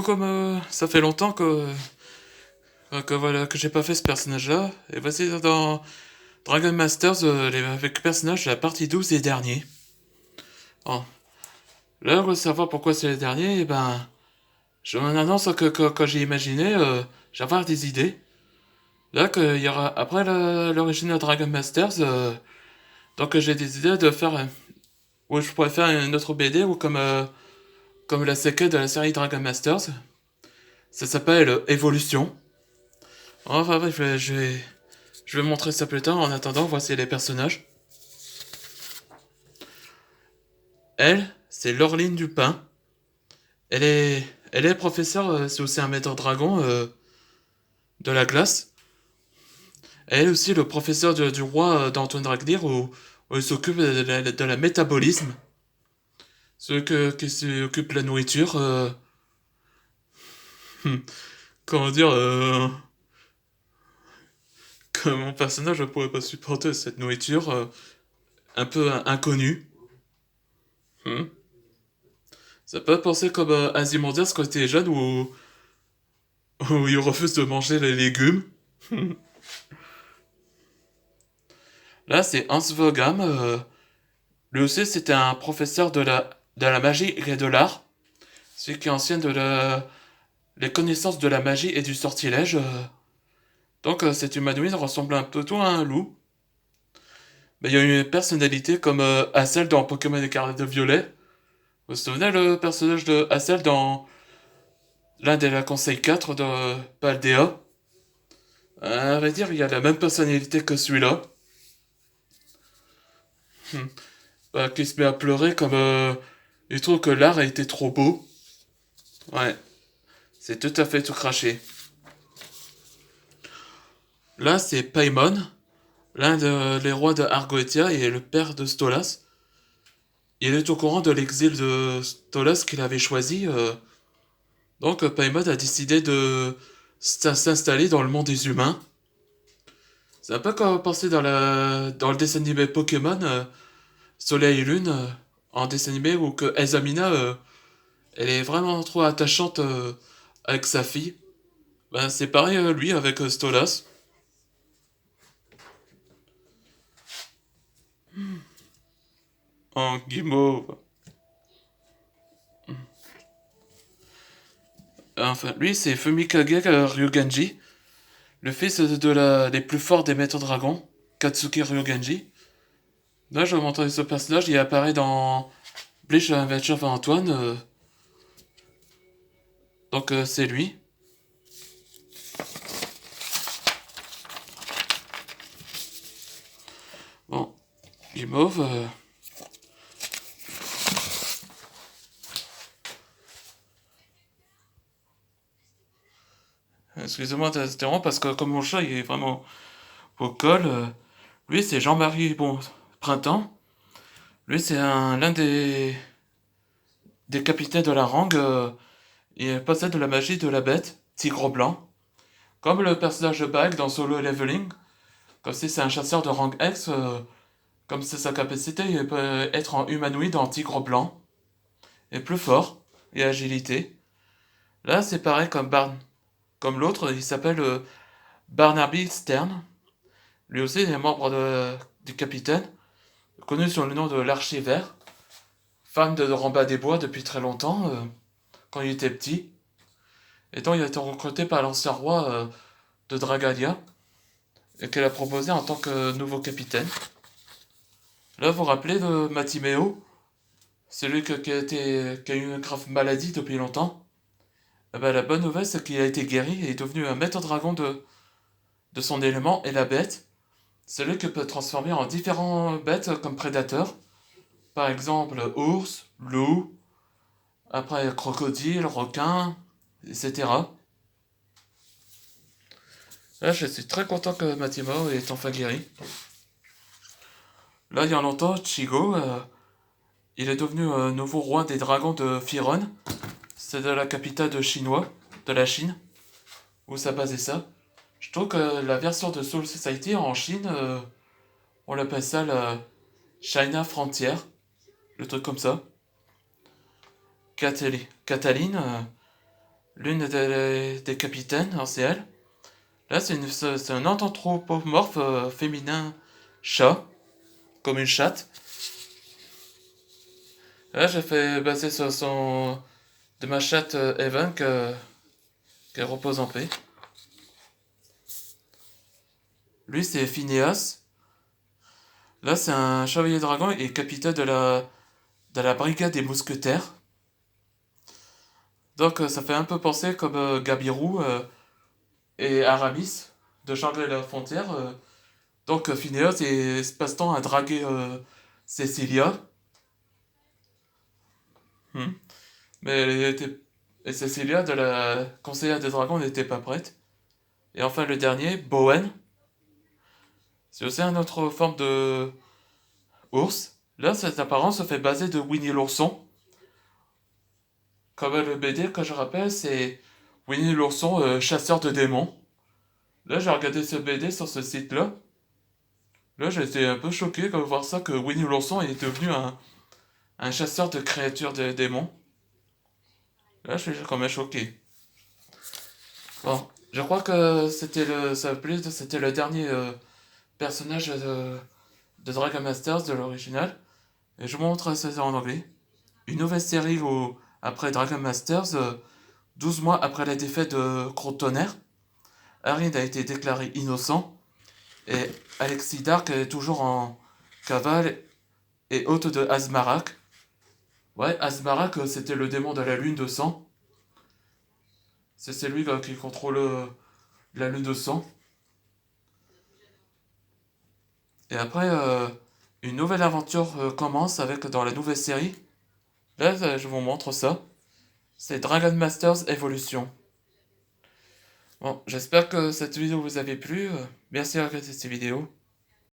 Comme ça fait longtemps que voilà que j'ai pas fait ce personnage-là, et voici dans Dragon Masters avec le personnage de la partie 12 et dernier. Bon, là, pour savoir pourquoi c'est le dernier, je m'en annonce que quand j'ai imaginé, j'avais des idées. Là, qu'il y aura après l'origine de Dragon Masters, donc j'ai des idées de faire, où je pourrais faire une autre BD ou comme la séquelle de la série Dragon Masters. Ça s'appelle Evolution. Enfin, bref, je vais montrer ça plus tard. En attendant, voici les personnages. Elle, c'est Laureline Dupin. Elle est, elle est professeure, c'est aussi un maître dragon de la glace. Elle est aussi le professeur du roi d'Antoine Dragdir où il s'occupe de la métabolisme. Qui s'occupe de la nourriture. Comment dire que mon personnage ne pourrait pas supporter cette nourriture un peu inconnue. Hmm. Ça peut penser comme Azimondias quand il était jeune où il refuse de manger les légumes. Là, c'est Hans Vogam. Lui aussi, c'était un professeur de la magie et de l'art. Celui qui enseigne les connaissances de la magie et du sortilège. Donc, cet humanoïde ressemble un peu tout à un loup. Mais il y a une personnalité comme Hassel dans Pokémon Écarlate de Violet. Vous vous souvenez le personnage de Hassel dans l'un des Conseil 4 de Paldea? À vrai dire, il y a la même personnalité que celui-là. Qui se met à pleurer comme il trouve que l'art a été trop beau. Ouais, c'est tout à fait tout craché. Là, c'est Paimon, l'un des rois de Argoetia et le père de Stolas. Il est au courant de l'exil de Stolas qu'il avait choisi. Donc, Paimon a décidé de s'installer dans le monde des humains. C'est un peu comme penser dans le dessin animé Pokémon, Soleil et Lune, en dessin animé où que Elsamina, elle est vraiment trop attachante avec sa fille. Ben, c'est pareil, lui, avec Stolas. En guimauve. Enfin, lui, c'est Fumikage Ryuganji, le fils de des plus forts des maîtres dragons, Katsuki Ryuganji. Là, je vais vous montrer ce personnage, il apparaît dans Bleach Adventure of Antoine. Donc, c'est lui. Bon, guimauve. Excusez-moi d'interrompre parce que comme mon chat il est vraiment au col, lui c'est Jean-Marie bon, Printemps. Lui c'est l'un des capitaines de la Rangue. Il possède de la magie de la bête, Tigre Blanc. Comme le personnage de Bag dans Solo Leveling. Comme si c'est un chasseur de rang X. Comme c'est sa capacité, il peut être en humanoïde en Tigre Blanc. Et plus fort. Et agilité. Là c'est pareil comme l'autre, il s'appelle Barnaby Stern. Lui aussi il est membre du capitaine. Connu sous le nom de l'Archer Vert, fan de Ramba des Bois depuis très longtemps, quand il était petit. Et donc il a été recruté par l'ancien roi de Dragalia, et qu'elle a proposé en tant que nouveau capitaine. Là, vous vous rappelez de Matimeo, celui qui a eu une grave maladie depuis longtemps. Eh ben, la bonne nouvelle, c'est qu'il a été guéri et est devenu un maître dragon de son élément et la bête. Celui qui peut transformer en différentes bêtes comme prédateurs. Par exemple, ours, loup, après crocodile, requin, etc. Là, je suis très content que Matimo est enfin guéri. Là, il y a longtemps, Chigo, il est devenu nouveau roi des dragons de Firon. C'est de la capitale de la Chine, où ça basait ça. Je trouve que la version de Soul Society en Chine, on l'appelle ça la China Frontier, le truc comme ça. Cataline, l'une des capitaines, c'est elle. Là, c'est un anthropomorphe féminin chat, comme une chatte. Là, j'ai fait baser sur de ma chatte Evan, qu'elle repose en paix. Lui, c'est Phineas. Là, c'est un chevalier dragon et capitaine de la brigade des mousquetaires. Donc, ça fait un peu penser comme Gabirou et Aramis de Shangri-La Frontière. Donc, Phineas passe temps à draguer Cecilia. Hmm. Mais et Cecilia, de la conseillère des dragons, n'était pas prête. Et enfin, le dernier, Bowen. C'est aussi une autre forme de ours. Là, cette apparence se fait baser de Winnie l'ourson. Comme le BD que je rappelle, c'est Winnie l'ourson, chasseur de démons. Là, j'ai regardé ce BD sur ce site-là. Là, j'ai été un peu choqué de voir ça, que Winnie l'ourson est devenu un chasseur de créatures de démons. Là, je suis quand même choqué. Bon, je crois que c'était le dernier personnage de Dragon Masters de l'original. Et je vous montre ça en anglais. Une nouvelle série après Dragon Masters, 12 mois après la défaite de Crotonnerre. Harry a été déclaré innocent et Alexis Dark est toujours en cavale et hôte de Asmarak. Ouais, Asmarak, c'était le démon de la lune de sang. C'est lui qui contrôle la lune de sang. Et après, une nouvelle aventure commence dans la nouvelle série. Là, je vous montre ça. C'est Dragon Masters Evolution. Bon, j'espère que cette vidéo vous avait plu. Merci d'avoir regardé cette vidéo.